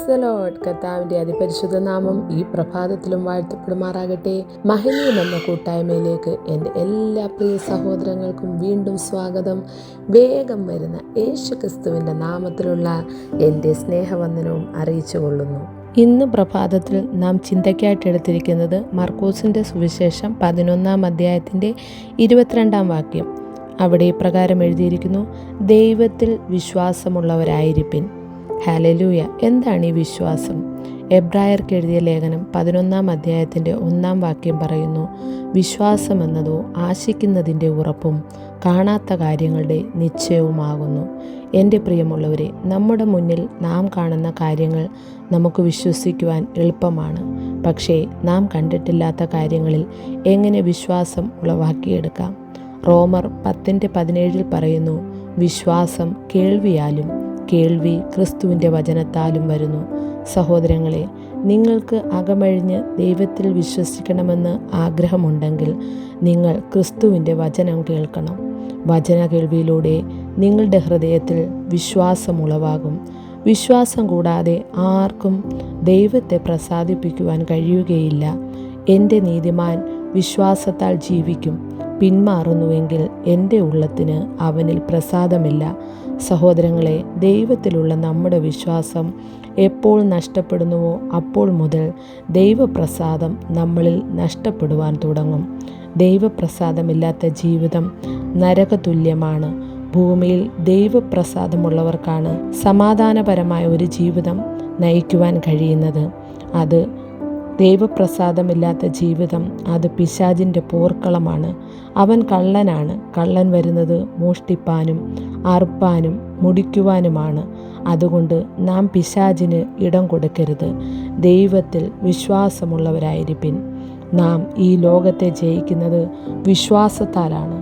The Lord. കർത്താവിൻ്റെ അതിപരിശുദ്ധ നാമം ഈ പ്രഭാതത്തിലും വാഴ്ത്തപ്പെടുമാറാകട്ടെ. മഹനീയം എന്ന കൂട്ടായ്മയിലേക്ക് എൻ്റെ എല്ലാ പ്രിയ സഹോദരങ്ങൾക്കും വീണ്ടും സ്വാഗതം. വേഗം വരുന്ന യേശു ക്രിസ്തുവിൻ്റെ നാമത്തിലുള്ള എൻ്റെ സ്നേഹവന്ദനവും അറിയിച്ചു കൊള്ളുന്നു. ഇന്ന് പ്രഭാതത്തിൽ നാം ചിന്തയ്ക്കായിട്ട് എടുത്തിരിക്കുന്നത് മർക്കോസിൻ്റെ സുവിശേഷം 11-ാം അധ്യായത്തിൻ്റെ 22-ാം വാക്യം. അവിടെ ഇപ്രകാരം എഴുതിയിരിക്കുന്നു: ദൈവത്തിൽ വിശ്വാസമുള്ളവരായിരിപ്പിൻ. ഹല്ലേലൂയ. എന്താണ് ഈ വിശ്വാസം? എബ്രായർക്ക് എഴുതിയ ലേഖനം 11-ാം അധ്യായത്തിൻ്റെ 1-ാം വാക്യം പറയുന്നു: വിശ്വാസം എന്നതോ ആശിക്കുന്നതിൻ്റെ ഉറപ്പും കാണാത്ത കാര്യങ്ങളുടെ നിശ്ചയവുമാകുന്നു. എൻ്റെ പ്രിയമുള്ളവരെ, നമ്മുടെ മുന്നിൽ നാം കാണുന്ന കാര്യങ്ങൾ നമുക്ക് വിശ്വസിക്കുവാൻ എളുപ്പമാണ്. പക്ഷേ നാം കണ്ടിട്ടില്ലാത്ത കാര്യങ്ങളിൽ എങ്ങനെ വിശ്വാസം ഉളവാക്കിയെടുക്കാം? റോമർ 10:17 പറയുന്നു: വിശ്വാസം കേൾവിയാലും കേൾവി ക്രിസ്തുവിൻ്റെ വചനത്താലും വരുന്നു. സഹോദരങ്ങളെ, നിങ്ങൾക്ക് അകമഴിഞ്ഞ് ദൈവത്തിൽ വിശ്വസിക്കണമെന്ന് ആഗ്രഹമുണ്ടെങ്കിൽ നിങ്ങൾ ക്രിസ്തുവിൻ്റെ വചനം കേൾക്കണം. വചന കേൾവിയിലൂടെ നിങ്ങളുടെ ഹൃദയത്തിൽ വിശ്വാസം ഉളവാകും. വിശ്വാസം കൂടാതെ ആർക്കും ദൈവത്തെ പ്രസാദിപ്പിക്കുവാൻ കഴിയുകയില്ല. എൻ്റെ നീതിമാൻ വിശ്വാസത്താൽ ജീവിക്കും. പിന്മാറുന്നുവെങ്കിൽ എൻ്റെ ഉള്ളത്തിന് അവനിൽ പ്രസാദമില്ല. സഹോദരങ്ങളെ, ദൈവത്തിലുള്ള നമ്മുടെ വിശ്വാസം എപ്പോൾ നഷ്ടപ്പെടുന്നുവോ അപ്പോൾ മുതൽ ദൈവപ്രസാദം നമ്മളിൽ നഷ്ടപ്പെടുവാൻ തുടങ്ങും. ദൈവപ്രസാദമില്ലാത്ത ജീവിതം നരകതുല്യമാണ്. ഭൂമിയിൽ ദൈവപ്രസാദമുള്ളവർക്കാണ് സമാധാനപരമായ ഒരു ജീവിതം നയിക്കുവാൻ കഴിയുന്നത്. അത് ദൈവപ്രസാദമില്ലാത്ത ജീവിതം അത് പിശാചിൻ്റെ പോർക്കളമാണ്. അവൻ കള്ളനാണ്. കള്ളൻ വരുന്നത് മോഷ്ടിപ്പാനും അറുപ്പാനും മുടിക്കുവാനുമാണ്. അതുകൊണ്ട് നാം പിശാചിന് ഇടം കൊടുക്കരുത്. ദൈവത്തിൽ വിശ്വാസമുള്ളവരായിരിപ്പിൻ. നാം ഈ ലോകത്തെ ജയിക്കുന്നത് വിശ്വാസത്താലാണ്.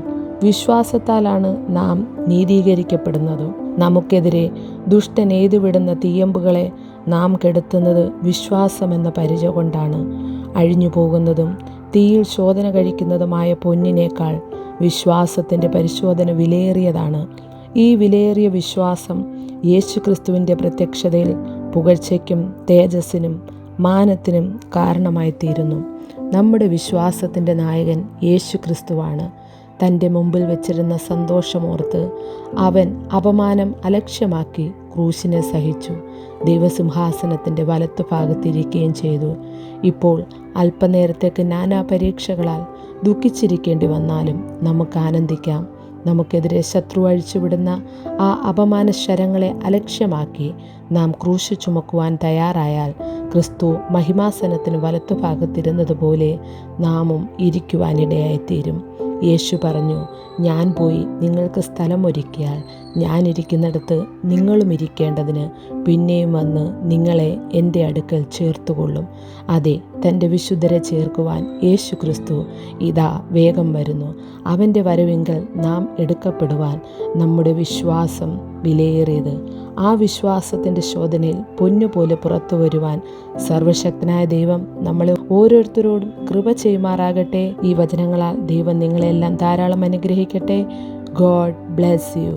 വിശ്വാസത്താലാണ് നാം നീതീകരിക്കപ്പെടുന്നത്. നമുക്കെതിരെ ദുഷ്ടൻ എയ്തുവിടുന്ന തീയമ്പുകളെ നാം കെടുത്തുന്നത് വിശ്വാസമെന്ന പരിച കൊണ്ടാണ്. അഴിഞ്ഞു പോകുന്നതും തീയിൽ ശോധന കഴിക്കുന്നതുമായ പൊന്നിനേക്കാൾ വിശ്വാസത്തിൻ്റെ പരിശോധന വിലയേറിയതാണ്. ഈ വിലയേറിയ വിശ്വാസം യേശു ക്രിസ്തുവിൻ്റെ പ്രത്യക്ഷതയിൽ പുകഴ്ചയ്ക്കും തേജസ്സിനും മാനത്തിനും കാരണമായി തീരുന്നു. നമ്മുടെ വിശ്വാസത്തിൻ്റെ നായകൻ യേശു ക്രിസ്തുവാണ്. തൻ്റെ മുമ്പിൽ വെച്ചിരുന്ന സന്തോഷമോർത്ത് അവൻ അപമാനം അലക്ഷ്യമാക്കി ക്രൂശിനെ സഹിച്ചു. ദൈവസിംഹാസനത്തിൻ്റെ വലത്തുഭാഗത്തിരിക്കുകയും ചെയ്തു. ഇപ്പോൾ അല്പനേരത്തേക്ക് നാനാ പരീക്ഷകളാൽ ദുഃഖിച്ചിരിക്കേണ്ടി വന്നാലും നമുക്ക് ആനന്ദിക്കാം. നമുക്കെതിരെ ശത്രു അഴിച്ചുവിടുന്ന ആ അപമാന ശരങ്ങളെ അലക്ഷ്യമാക്കി നാം ക്രൂശ് ചുമക്കുവാൻ തയ്യാറായാൽ ക്രിസ്തു മഹിമാസനത്തിന് വലത്തുഭാഗത്തിരുന്നതുപോലെ നാമും ഇരിക്കുവാനിടയായിത്തീരും. യേശു പറഞ്ഞു: ഞാൻ പോയി നിങ്ങൾക്ക് സ്ഥലമൊരുക്കിയാൽ ഞാനിരിക്കുന്നിടത്ത് നിങ്ങളും ഇരിക്കേണ്ടതിന് പിന്നെയും വന്ന് നിങ്ങളെ എൻ്റെ അടുക്കൽ ചേർത്തുകൊള്ളും. അതെ, തൻ്റെ വിശുദ്ധരെ ചേർക്കുവാൻ യേശു ക്രിസ്തു ഇതാ വേഗം വരുന്നു. അവൻ്റെ വരവിങ്കൽ നാം എടുക്കപ്പെടുവാൻ നമ്മുടെ വിശ്വാസം വിലയേറിയത്. ആ വിശ്വാസത്തിൻ്റെ ശോധനയിൽ പൊന്നുപോലെ പുറത്തു വരുവാൻ സർവശക്തനായ ദൈവം നമ്മളെ ഓരോരുത്തരോടും കൃപ ചെയ്യുമാറാകട്ടെ. ഈ വചനങ്ങളാൽ ദൈവം നിങ്ങളെല്ലാം ധാരാളം അനുഗ്രഹിക്കട്ടെ. God bless you.